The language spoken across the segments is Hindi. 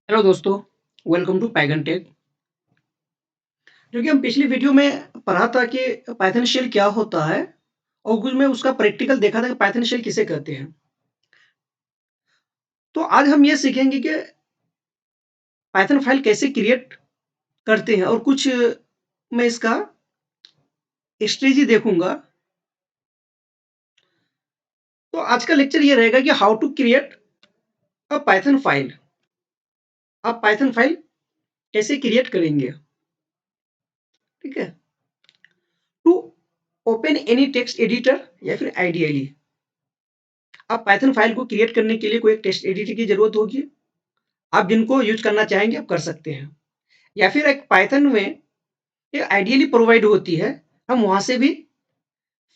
हेलो दोस्तों, वेलकम टू पाइथन टेक। जो कि हम पिछली वीडियो में पढ़ा था कि पाइथन शेल क्या होता है और कुछ में उसका प्रैक्टिकल देखा था कि पाइथन शेल किसे कहते हैं। तो आज हम ये सीखेंगे कि पाइथन फाइल कैसे क्रिएट करते हैं और कुछ मैं इसका स्ट्रेटजी देखूंगा। तो आज का लेक्चर ये रहेगा कि how to create a python file. आप पाइथन फाइल कैसे क्रिएट करेंगे, ठीक है। To open any text editor या फिर आइडियली आप पाइथन फाइल को क्रिएट करने के लिए कोई एक टेक्स्ट एडिटर की जरूरत होगी। आप जिनको यूज करना चाहेंगे आप कर सकते हैं, या फिर एक पाइथन में एक आइडियली प्रोवाइड होती है, हम वहां से भी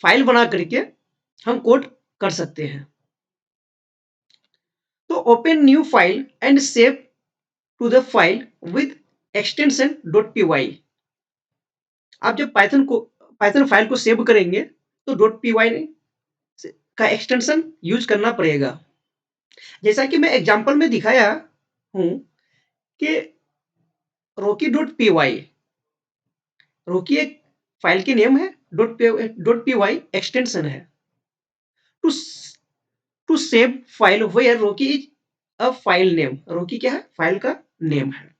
फाइल बना करके हम कोड कर सकते हैं। तो open new file and save to the file with extension dot P Y. आप जब पाइथन फाइल को सेव करेंगे तो डॉट पी वाई का एक्सटेंशन यूज करना पड़ेगा। जैसा कि मैं एग्जांपल में दिखाया हूं कि रोकी डॉट पी वाई, रोकी एक फाइल की नेम है, डॉट पी वाई एक्सटेंशन है। To to save file where Rocky is a file name, Rocky क्या है, फाइल का नेम है।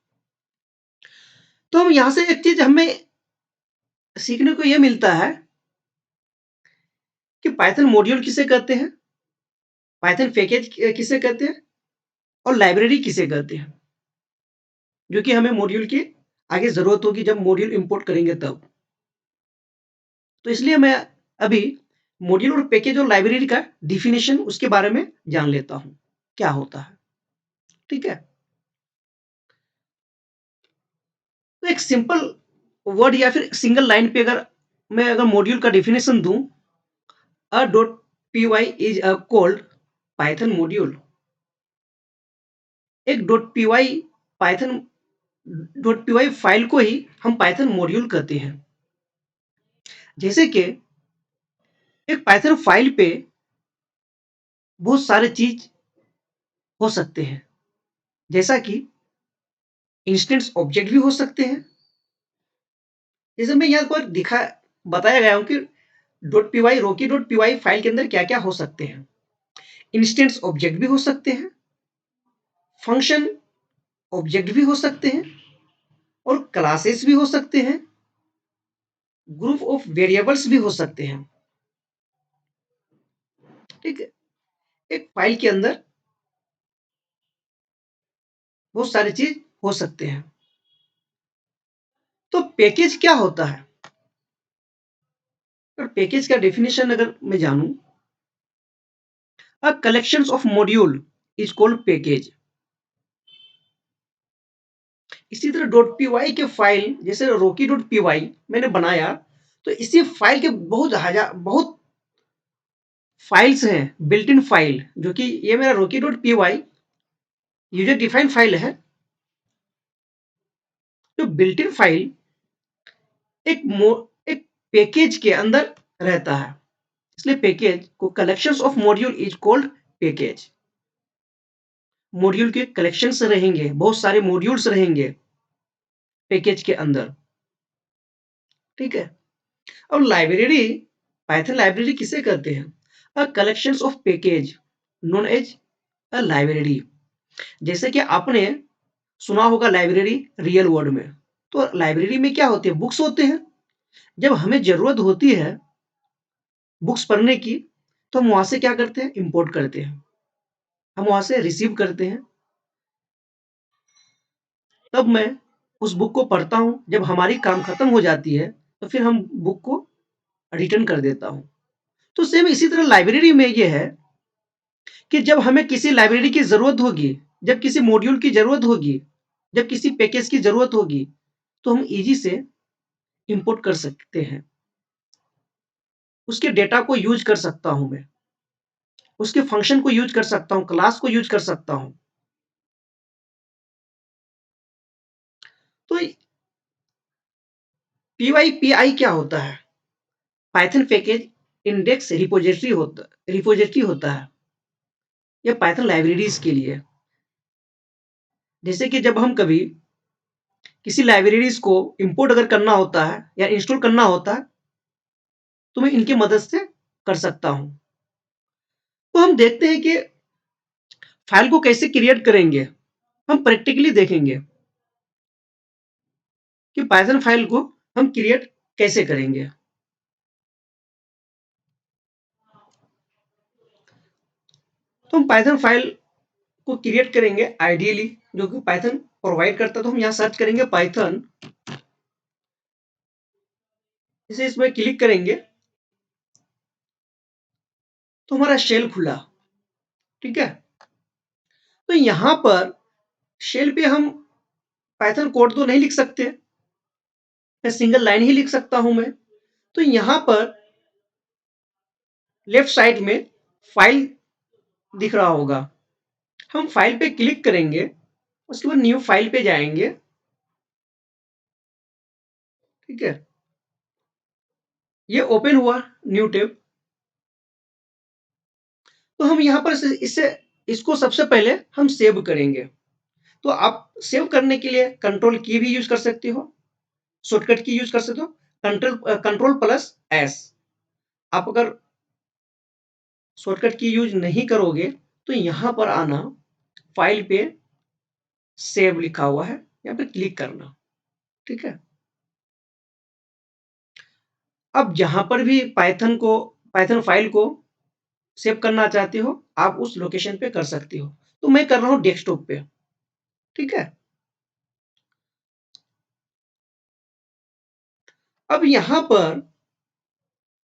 तो हम यहां से एक चीज हमें सीखने को यह मिलता है कि पाइथन मॉड्यूल किसे कहते हैं, पाइथन पैकेज किसे कहते हैं और लाइब्रेरी किसे कहते हैं, जो कि हमें मॉड्यूल की आगे जरूरत होगी जब मॉड्यूल इंपोर्ट करेंगे तब। तो इसलिए मैं अभी मॉड्यूल और पैकेज और लाइब्रेरी का डिफिनेशन उसके बारे में जान लेता हूं क्या होता है, ठीक है। तो एक सिंपल वर्ड या फिर सिंगल लाइन पे अगर मॉड्यूल का डिफिनेशन दूं, a dot P Y is a called Python module. एक dot P Y Python dot P Y file को ही हम पाइथन मॉड्यूल कहते हैं। जैसे कि एक पाइथन फाइल पे बहुत सारे चीज हो सकते हैं, जैसा कि इंस्टेंस ऑब्जेक्ट भी हो सकते हैं। जैसे मैं यहाँ पर दिखा बताया गया हूं कि डॉट पी वाई रोकी डॉट पी वाई फाइल के अंदर क्या क्या हो सकते हैं। इंस्टेंस ऑब्जेक्ट भी हो सकते हैं, फंक्शन ऑब्जेक्ट भी हो सकते हैं और क्लासेस भी हो सकते हैं, ग्रुप ऑफ वेरिएबल्स भी हो सकते हैं, ठीक है। एक फाइल के अंदर बहुत सारी चीज हो सकते हैं। तो पैकेज क्या होता है, और पैकेज का डेफिनेशन अगर मैं जानूं, a collection of module is called package. इसी तरह डॉट पी वाई के फाइल जैसे रोकी डॉट पी वाई मैंने बनाया, तो इसी फाइल के बहुत फाइल्स हैं, बिल्ट इन फाइल, जो कि ये मेरा Rocky dot P Y user defined file है। जो बिल्ट इन फाइल एक पैकेज के अंदर रहता है, इसलिए पैकेज को collections of module is called package. Module के कलेक्शंस रहेंगे, बहुत सारे मॉड्यूल्स रहेंगे पैकेज के अंदर, ठीक है। और लाइब्रेरी, पाइथन लाइब्रेरी किसे कहते हैं, a collections of package known as a library. जैसे कि आपने सुना होगा लाइब्रेरी रियल वर्ल्ड में, तो लाइब्रेरी में क्या होते हैं, बुक्स होते हैं। जब हमें जरूरत होती है बुक्स पढ़ने की, तो हम वहां से क्या करते हैं, इंपोर्ट करते हैं, हम वहां से रिसीव करते हैं। तब मैं उस बुक को पढ़ता हूं, जब हमारी काम खत्म हो जाती है तो फिर हम बुक को रिटर्न कर देता हूं। तो सेम इसी तरह लाइब्रेरी में ये है कि जब हमें किसी लाइब्रेरी की जरूरत होगी, जब किसी मॉड्यूल की जरूरत होगी, जब किसी पैकेज की जरूरत होगी, तो हम इजी से इंपोर्ट कर सकते हैं। उसके डेटा को यूज कर सकता हूं मैं, उसके फंक्शन को यूज कर सकता हूं, क्लास को यूज कर सकता हूं। तो पीवाईपीआई क्या होता है, पाइथन पैकेज इंडेक्स रिपोजिटरी होता है। यह पाइथन लाइब्रेरीज के लिए। जैसे कि जब हम कभी किसी लाइब्रेरीज को इंपोर्ट अगर करना होता है या इंस्टॉल करना होता है, तो मैं इनकी मदद से कर सकता हूँ। तो हम देखते हैं कि फाइल को कैसे क्रिएट करेंगे, हम प्रैक्टिकली देखेंगे कि पाइथन फाइल को हम क्रिएट कैसे करेंगे। तो हम पाइथन फाइल को क्रिएट करेंगे आइडियली जो कि पाइथन प्रोवाइड करता है। तो हम यहाँ सर्च करेंगे पाइथन, इसे इसमें क्लिक करेंगे तो हमारा शेल खुला। ठीक है, तो यहाँ पर शेल पे हम पाइथन कोड तो नहीं लिख सकते, मैं सिंगल लाइन ही लिख सकता हूं मैं। तो यहाँ पर लेफ्ट साइड में फाइल दिख रहा होगा, हम फाइल पे क्लिक करेंगे, उसके बाद न्यू फाइल पे जाएंगे। ठीक है, ये ओपन हुआ न्यू टैब। तो हम यहाँ पर इससे इसको सबसे पहले हम सेव करेंगे। तो आप सेव करने के लिए कंट्रोल की भी यूज कर सकते हो, शॉर्टकट की यूज कर सकते हो, कंट्रोल प्लस एस। आप अगर शॉर्टकट की यूज नहीं करोगे तो यहाँ पर आना, फाइल पे सेव लिखा हुआ है, यहाँ पे क्लिक करना। ठीक है, अब जहां पर भी पाइथन फाइल को सेव करना चाहते हो आप उस लोकेशन पे कर सकते हो। तो मैं कर रहा हूं डेस्कटॉप पे। ठीक है, अब यहां पर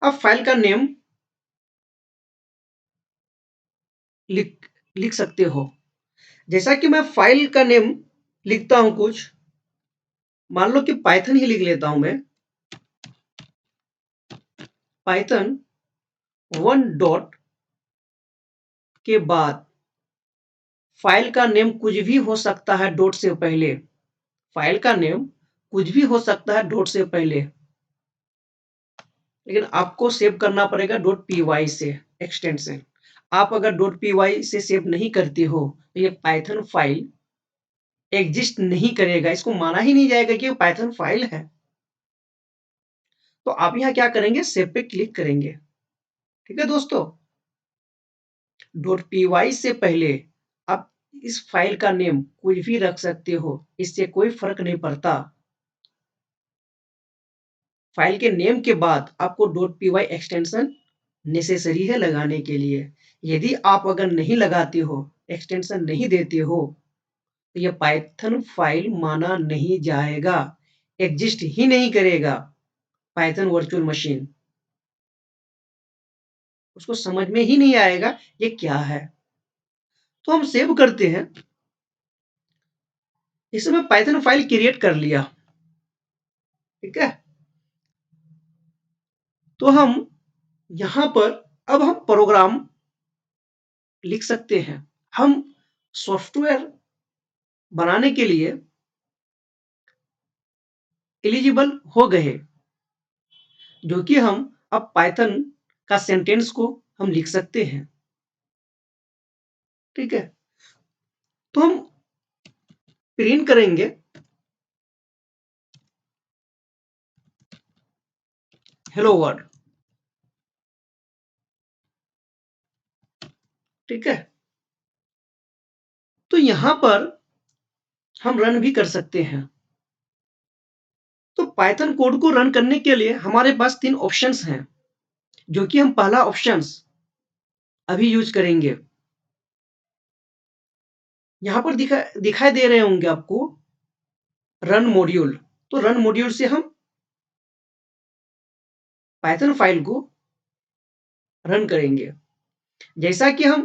आप फाइल का नेम लिख लिख सकते हो। जैसा कि मैं फाइल का नेम लिखता हूं कुछ, मान लो कि पाइथन ही लिख लेता हूं मैं, पाइथन 1 डॉट के बाद फाइल का नेम कुछ भी हो सकता है डॉट से पहले, फाइल का नेम कुछ भी हो सकता है डॉट से पहले, लेकिन आपको सेव करना पड़ेगा डॉट पी वाई से एक्सटेंशन। आप अगर डॉट पी वाई से सेव नहीं करते हो तो ये पाइथन फाइल एग्जिस्ट नहीं करेगा, इसको माना ही नहीं जाएगा कि ये पाइथन फाइल है। तो आप यहाँ क्या करेंगे, सेव पे क्लिक करेंगे। ठीक है दोस्तों, डॉट पी वाई से पहले आप इस फाइल का नेम कुछ भी रख सकते हो, इससे कोई फर्क नहीं पड़ता। फाइल के नेम के बाद आपको dot P Y extension necessary है लगाने के लिए। यदि आप अगर नहीं लगाते हो, एक्सटेंशन नहीं देते हो, तो यह पाइथन फाइल माना नहीं जाएगा, एग्जिस्ट ही नहीं करेगा। पाइथन वर्चुअल मशीन उसको समझ में ही नहीं आएगा ये क्या है। तो हम सेव करते हैं, इसमें पाइथन फाइल क्रिएट कर लिया। ठीक है, तो हम यहां पर अब हम प्रोग्राम लिख सकते हैं। हम सॉफ्टवेयर बनाने के लिए एलिजिबल हो गए, जो कि हम अब पाइथन का सेंटेंस को हम लिख सकते हैं। ठीक है, तो हम प्रिंट करेंगे हेलो वर्ल्ड। ठीक है, तो यहां पर हम रन भी कर सकते हैं। तो पाइथन कोड को रन करने के लिए हमारे पास 3 ऑप्शंस हैं, जो कि हम पहला ऑप्शंस अभी यूज करेंगे। यहां पर दिखाई दे रहे होंगे आपको रन मॉड्यूल। तो रन मॉड्यूल से हम पाइथन फाइल को रन करेंगे। जैसा कि हम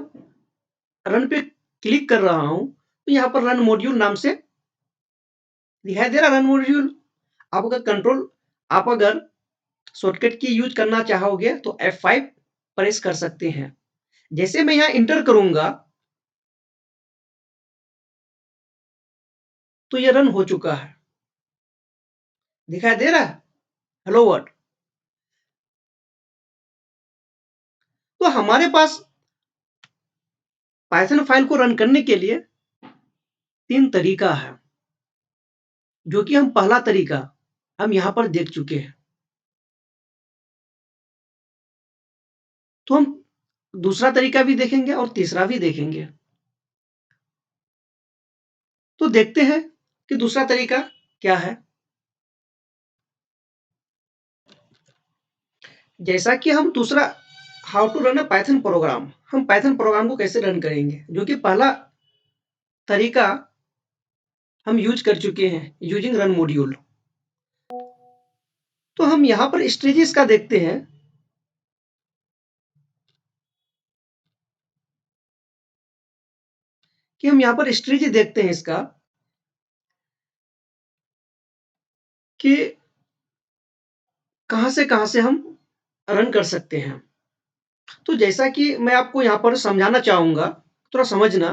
रन पे क्लिक कर रहा हूं तो यहां पर रन मॉड्यूल नाम से दिखाई दे रहा रन मॉड्यूल। आप अगर कंट्रोल आप अगर शॉर्टकट की यूज करना चाहोगे तो F5 प्रेस कर सकते हैं। जैसे मैं यहां इंटर करूंगा तो ये रन हो चुका है, दिखाई दे रहा है हेलो वर्ल्ड। तो हमारे पास पाइथन फाइल को रन करने के लिए 3 तरीका है, जो कि हम पहला तरीका हम यहाँ पर देख चुके हैं। तो हम दूसरा तरीका भी देखेंगे और तीसरा भी देखेंगे। तो देखते हैं कि दूसरा तरीका क्या है। जैसा कि हम दूसरा how to run a python program, हम पाइथन प्रोग्राम को कैसे रन करेंगे, जो कि पहला तरीका हम यूज कर चुके हैं यूजिंग रन मॉड्यूल। तो हम यहाँ पर स्टेजेस का देखते हैं। कि हम यहाँ पर स्टेज देखते हैं इसका कि कहाँ से हम रन कर सकते हैं। तो जैसा कि मैं आपको यहाँ पर समझाना चाहूँगा, थोड़ा समझना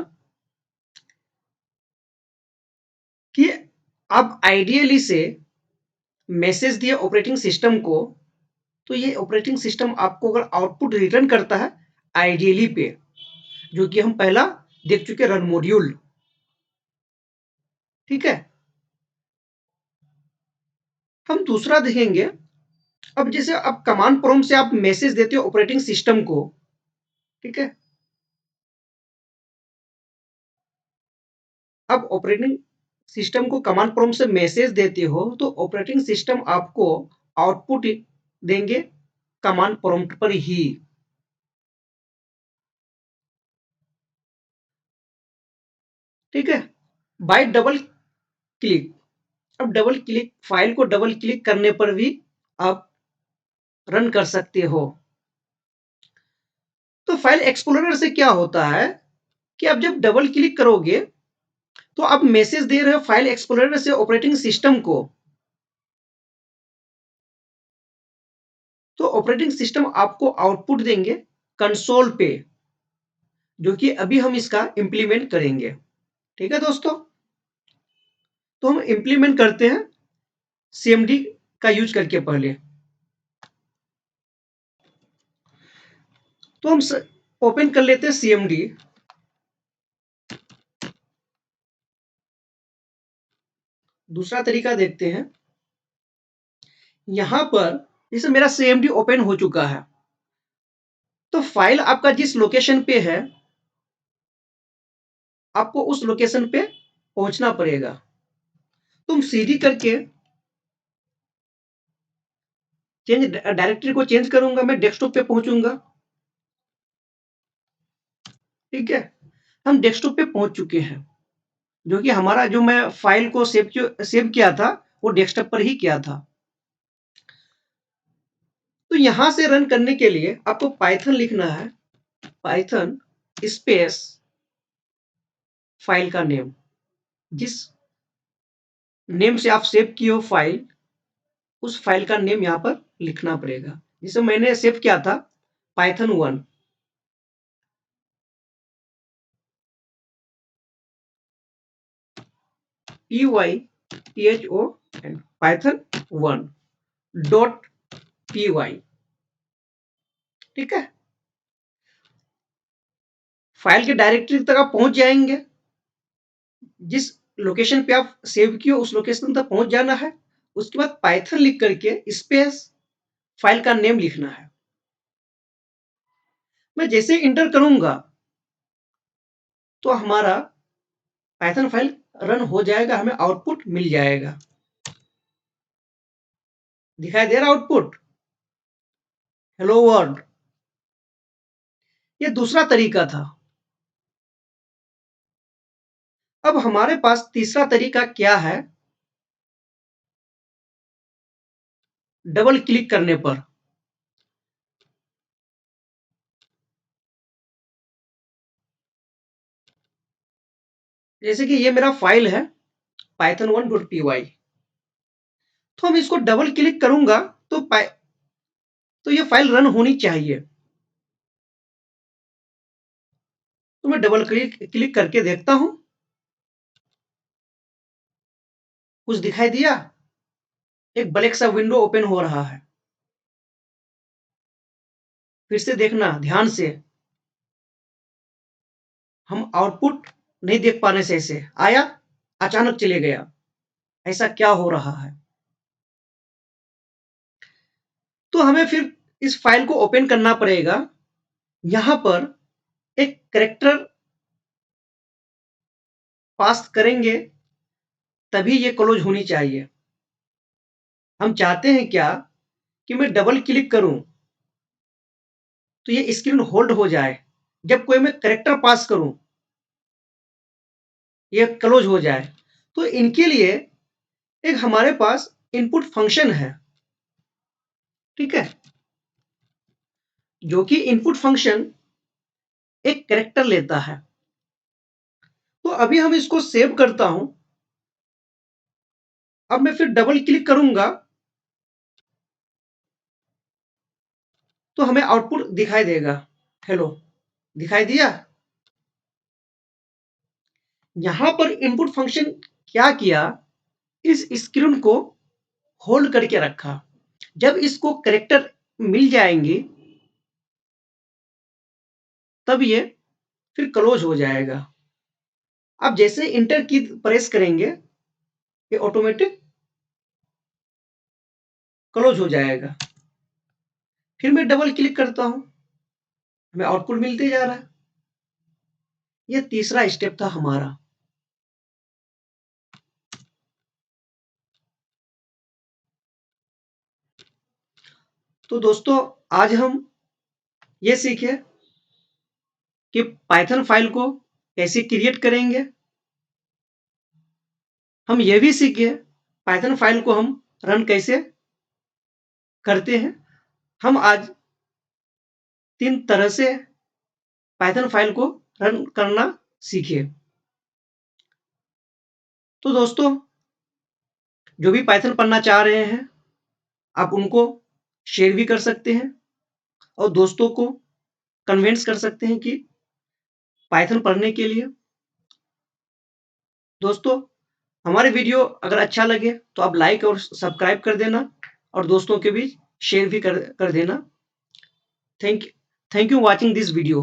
कि आप आइडियली से मैसेज दिए ऑपरेटिंग सिस्टम को, तो ये ऑपरेटिंग सिस्टम आपको अगर आउटपुट रिटर्न करता है आइडियली पे, जो कि हम पहला देख चुके रन मॉड्यूल। ठीक है, हम दूसरा देखेंगे। अब जैसे आप कमांड प्रॉम्प्ट से आप मैसेज देते हो ऑपरेटिंग सिस्टम को, ठीक है। अब ऑपरेटिंग सिस्टम को कमांड प्रॉम्प्ट से मैसेज देते हो तो ऑपरेटिंग सिस्टम आपको आउटपुट देंगे कमांड प्रॉम्प्ट पर ही। ठीक है, बाय डबल क्लिक। अब डबल क्लिक, फाइल को डबल क्लिक करने पर भी आप रन कर सकते हो। तो फाइल एक्सप्लोरर से क्या होता है कि आप जब डबल क्लिक करोगे तो आप मैसेज दे रहे हो फाइल एक्सप्लोरर से ऑपरेटिंग सिस्टम को। तो ऑपरेटिंग सिस्टम आपको आउटपुट देंगे कंसोल पे, जो कि अभी हम इसका इंप्लीमेंट करेंगे। ठीक है दोस्तों, तो हम इंप्लीमेंट करते हैं सीएमडी का यूज करके पहले। तो हम ओपन कर लेते हैं सीएमडी। दूसरा तरीका देखते हैं। यहां पर जैसे मेरा सीएमडी ओपन हो चुका है, तो फाइल आपका जिस लोकेशन पे है आपको उस लोकेशन पे पहुंचना पड़ेगा। तुम सीडी करके चेंज डायरेक्टरी को चेंज करूंगा, मैं डेस्कटॉप पे पहुंचूंगा। ठीक है, हम डेस्कटॉप पे पहुंच चुके हैं, जो कि हमारा जो मैं फाइल को सेव किया था वो डेस्कटॉप पर ही किया था। तो यहां से रन करने के लिए आपको पाइथन लिखना है, पाइथन स्पेस फाइल का नेम, जिस नेम से आप सेव किए हो फाइल, उस फाइल का नेम यहाँ पर लिखना पड़ेगा। जिसे मैंने सेव किया था Python 1। PYTHON Python 1 dot py। ठीक है, फाइल के डायरेक्टरी तक आप पहुंच जाएंगे। जिस लोकेशन पे आप सेव किए उस लोकेशन तक पहुंच जाना है। उसके बाद पाइथन लिख करके स्पेस फाइल का नेम लिखना है। मैं जैसे इंटर करूंगा तो हमारा पाइथन फाइल रन हो जाएगा, हमें आउटपुट मिल जाएगा। दिखाई दे रहा आउटपुट, हेलो वर्ल्ड। ये दूसरा तरीका था। अब हमारे पास तीसरा तरीका क्या है। डबल क्लिक करने पर जैसे कि ये मेरा फाइल है python1.py। तो हम इसको डबल क्लिक करूंगा तो तो ये फाइल रन होनी चाहिए। तो मैं डबल क्लिक करके देखता हूं, कुछ दिखाई दिया, एक ब्लैक सा विंडो ओपन हो रहा है। फिर से देखना ध्यान से, हम आउटपुट नहीं देख पाने से ऐसे आया। अचानक चले गया, ऐसा क्या हो रहा है? तो हमें फिर इस फाइल को ओपन करना पड़ेगा। यहाँ पर एक कैरेक्टर पास करेंगे तभी ये क्लोज होनी चाहिए। हम चाहते हैं क्या कि मैं डबल क्लिक करूं तो ये स्क्रीन होल्ड हो जाए, जब कोई मैं कैरेक्टर पास करूं ये क्लोज हो जाए। तो इनके लिए एक हमारे पास इनपुट फंक्शन है, ठीक है, जो कि इनपुट फंक्शन एक कैरेक्टर लेता है। तो अभी हम इसको सेव करता हूं। अब मैं फिर डबल क्लिक करूंगा तो हमें आउटपुट दिखाई देगा, हेलो, दिखाई दिया। यहां पर इनपुट फंक्शन क्या किया, इस स्क्रीन को होल्ड करके रखा। जब इसको कैरेक्टर मिल जाएंगे तब ये फिर क्लोज हो जाएगा। अब जैसे इंटर की प्रेस करेंगे ये ऑटोमेटिक क्लोज हो जाएगा। फिर मैं डबल क्लिक करता हूं, हमें आउटपुट मिलते जा रहा है। ये तीसरा स्टेप था हमारा। तो दोस्तों आज हम ये सीखे कि पाइथन फाइल को कैसे क्रिएट करेंगे। हम ये भी सीखे पाइथन फाइल को हम रन कैसे करते हैं। हम आज 3 तरह से पाइथन फाइल को रन करना सीखे। तो दोस्तों जो भी पाइथन पढ़ना चाह रहे हैं आप उनको शेयर भी कर सकते हैं और दोस्तों को कन्विंस कर सकते हैं कि पाइथन पढ़ने के लिए। दोस्तों हमारे वीडियो अगर अच्छा लगे तो आप लाइक और सब्सक्राइब कर देना और दोस्तों के बीच शेयर भी कर देना। Thank you watching this video.